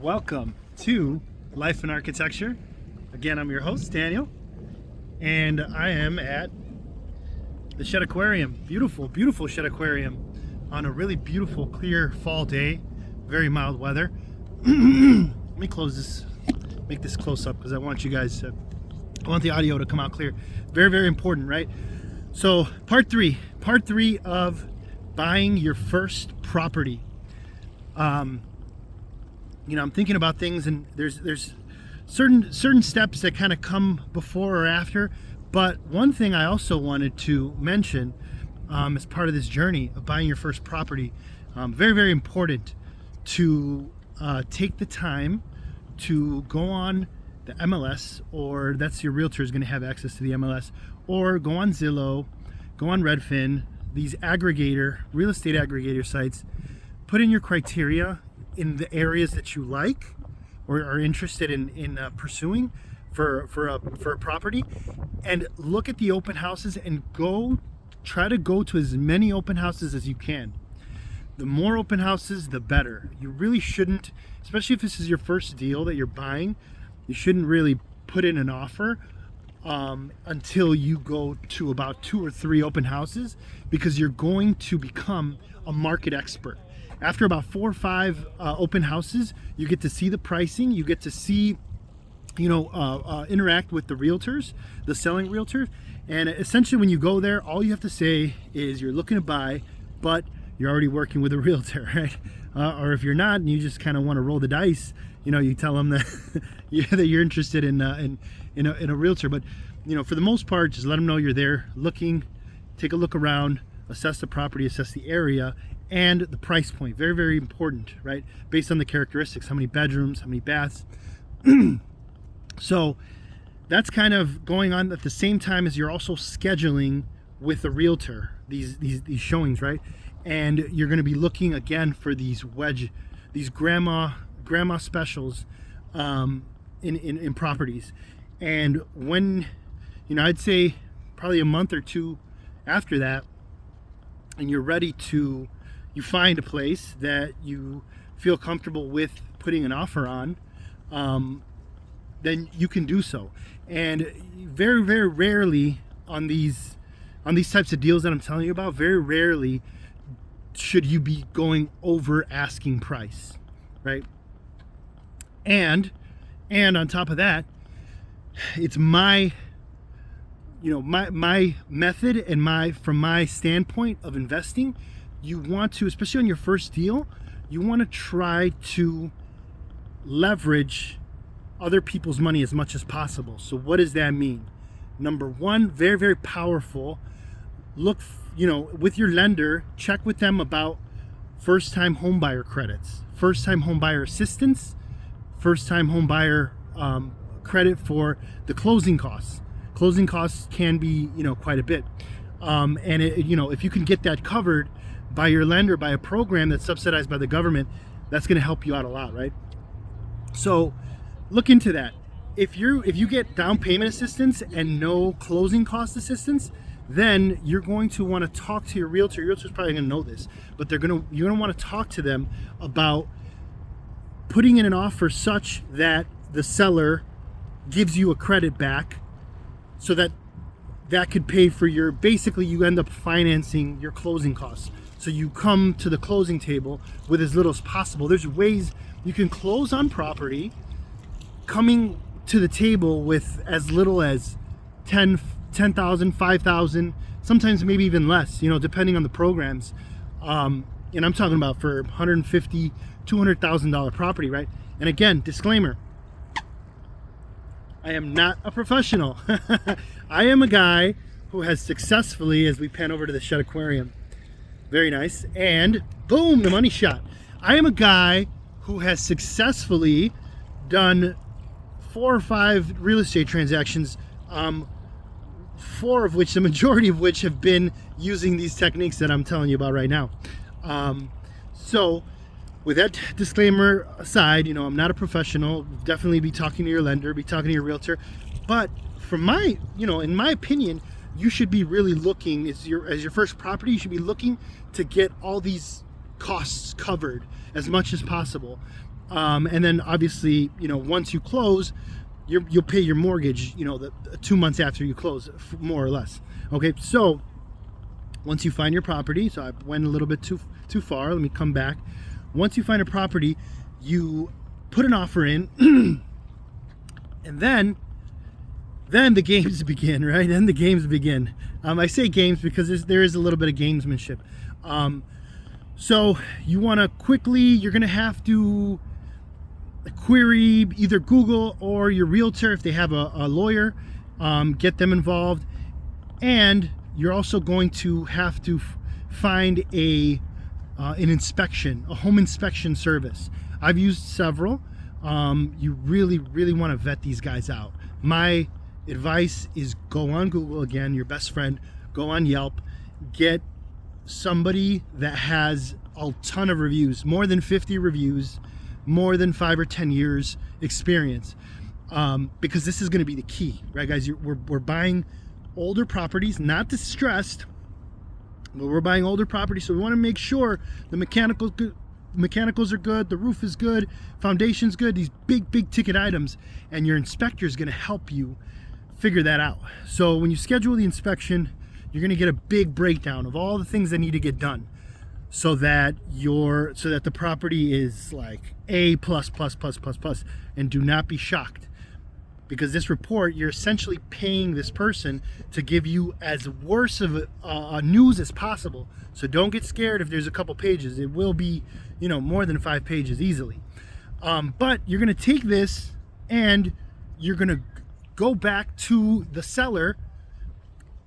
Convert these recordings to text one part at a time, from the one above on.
Welcome to Life in Architecture. Again, I'm your host, Daniel, and I am at the Shed Aquarium. Beautiful, beautiful Shed Aquarium on a really beautiful, clear fall day. Very mild weather. Let me close this, make this close up because I want you guys to, I want the audio to come out clear. Very, very important, right? So part three of buying your first property. I'm thinking about things, and there's certain steps that kind of come before or after. But one thing I also wanted to mention as part of this journey of buying your first property, very, very important to take the time to go on the MLS, or that's your realtor is going to have access to the MLS, or go on Zillow, go on Redfin, these real estate aggregator sites. Put in your criteria in the areas that you like or are interested in pursuing for a property, and look at the open houses and try to go to as many open houses as you can. The more open houses, the better. You really shouldn't, especially if this is your first deal that you're buying, you shouldn't really put in an offer until you go to about 2 or 3 open houses, because you're going to become a market expert. After about 4 or 5 open houses, you get to see the pricing, you get to see, interact with the realtors, the selling realtors. And essentially when you go there, all you have to say is you're looking to buy, but you're already working with a realtor, right? Or if you're not and you just kind of want to roll the dice, you tell them that, that you're interested in a realtor. But, for the most part, just let them know you're there looking, take a look around, assess the property, assess the area, and the price point. Very, very important, right? Based on the characteristics, how many bedrooms, how many baths. So that's kind of going on at the same time as you're also scheduling with a realtor these showings, right? And you're going to be looking again for these grandma specials in properties. And when, I'd say probably a month or two after that, and you're ready to, you find a place that you feel comfortable with putting an offer on, then you can do so. And very, very rarely on these types of deals that I'm telling you about, very rarely should you be going over asking price, right? And on top of that, it's my method and from my standpoint of investing, you want to, especially on your first deal, you want to try to leverage other people's money as much as possible. So what does that mean? Number one, very, very powerful. Look, with your lender, check with them about first-time home buyer credits, first-time home buyer assistance, first-time home buyer credit for the closing costs. Closing costs can be, quite a bit. And if you can get that covered by your lender, by a program that's subsidized by the government, that's going to help you out a lot, right? So look into that. If you get down payment assistance and no closing cost assistance, then you're going to want to talk to your realtor. Your realtor's probably going to know this, but you're going to want to talk to them about putting in an offer such that the seller gives you a credit back, so that could pay for basically you end up financing your closing costs. So you come to the closing table with as little as possible. There's ways you can close on property coming to the table with as little as $10,000, $5,000, sometimes maybe even less, depending on the programs. And I'm talking about for $150,000, $200,000 property, right? And again, disclaimer, I am not a professional. I am a guy who has successfully, as we pan over to the Shed Aquarium, very nice, and boom, the money shot. I am a guy who has successfully done 4 or 5 real estate transactions, 4 of which, the majority of which, have been using these techniques that I'm telling you about right now. So with that disclaimer aside, I'm not a professional. Definitely be talking to your lender, be talking to your realtor. But from my, in my opinion, you should be really looking, as your first property, you should be looking to get all these costs covered as much as possible. And then obviously, once you close, you'll pay your mortgage, the 2 months after you close, more or less. Okay, so once you find your property, so I went a little bit too far. Let me come back. Once you find a property, you put an offer in, and then the games begin, right? Then the games begin. I say games because there is a little bit of gamesmanship. So you want to quickly, you're going to have to query either Google or your realtor if they have a lawyer, get them involved, and you're also going to have to find an inspection, a home inspection service. I've used several. You really want to vet these guys out. My advice is go on Google, again, your best friend, go on Yelp, get somebody that has a ton of reviews, more than 50 reviews, more than 5 or 10 years experience, because this is going to be the key, right, guys? We're buying older properties, not distressed, but we're buying older properties, so we want to make sure the mechanicals are good, the roof is good, foundation's good, these big ticket items, and your inspector is going to help you figure that out. So when you schedule the inspection, you're going to get a big breakdown of all the things that need to get done, so that the property is like A+++++, and do not be shocked, because this report, you're essentially paying this person to give you as worse of a news as possible. So don't get scared if there's a couple pages. It will be, more than 5 pages easily. But you're going to take this and you're going to go back to the seller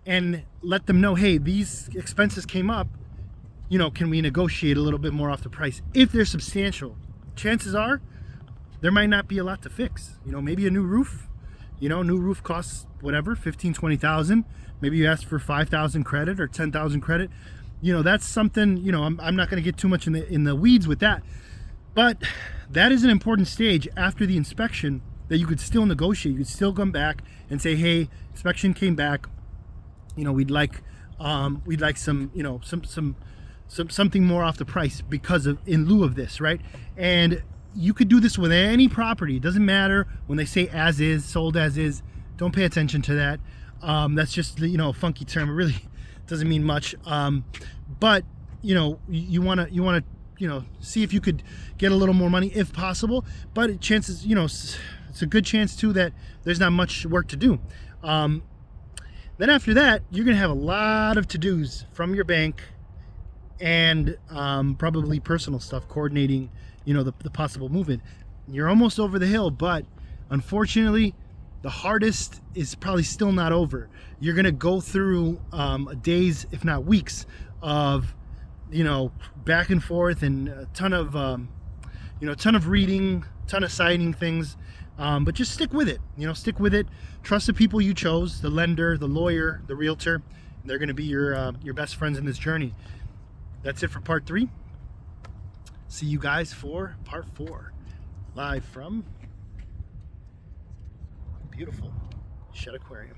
and let them know, hey, these expenses came up. Can we negotiate a little bit more off the price? If they're substantial, chances are there might not be a lot to fix. Maybe a new roof. New roof costs whatever, 15, 20,000. Maybe you ask for 5,000 credit or 10,000 credit. That's something, I'm not going to get too much in the weeds with that. But that is an important stage after the inspection that you could still negotiate. You could still come back and say, hey, inspection came back. We'd like some, something more off the price because of, in lieu of this, right? And you could do this with any property. It doesn't matter when they say as is, sold as is. Don't pay attention to that. That's just, a funky term. It really doesn't mean much. But you want to see if you could get a little more money if possible. But chances, it's a good chance too that there's not much work to do. Then after that, you're gonna have a lot of to-dos from your bank and probably personal stuff, coordinating, the possible movement. You're almost over the hill, but unfortunately, the hardest is probably still not over. You're gonna go through days, if not weeks, of back and forth and a ton of reading, ton of citing things. But just stick with it. Stick with it. Trust the people you chose: the lender, the lawyer, the realtor. They're going to be your best friends in this journey. That's it for part 3. See you guys for part 4, live from beautiful Shed Aquarium.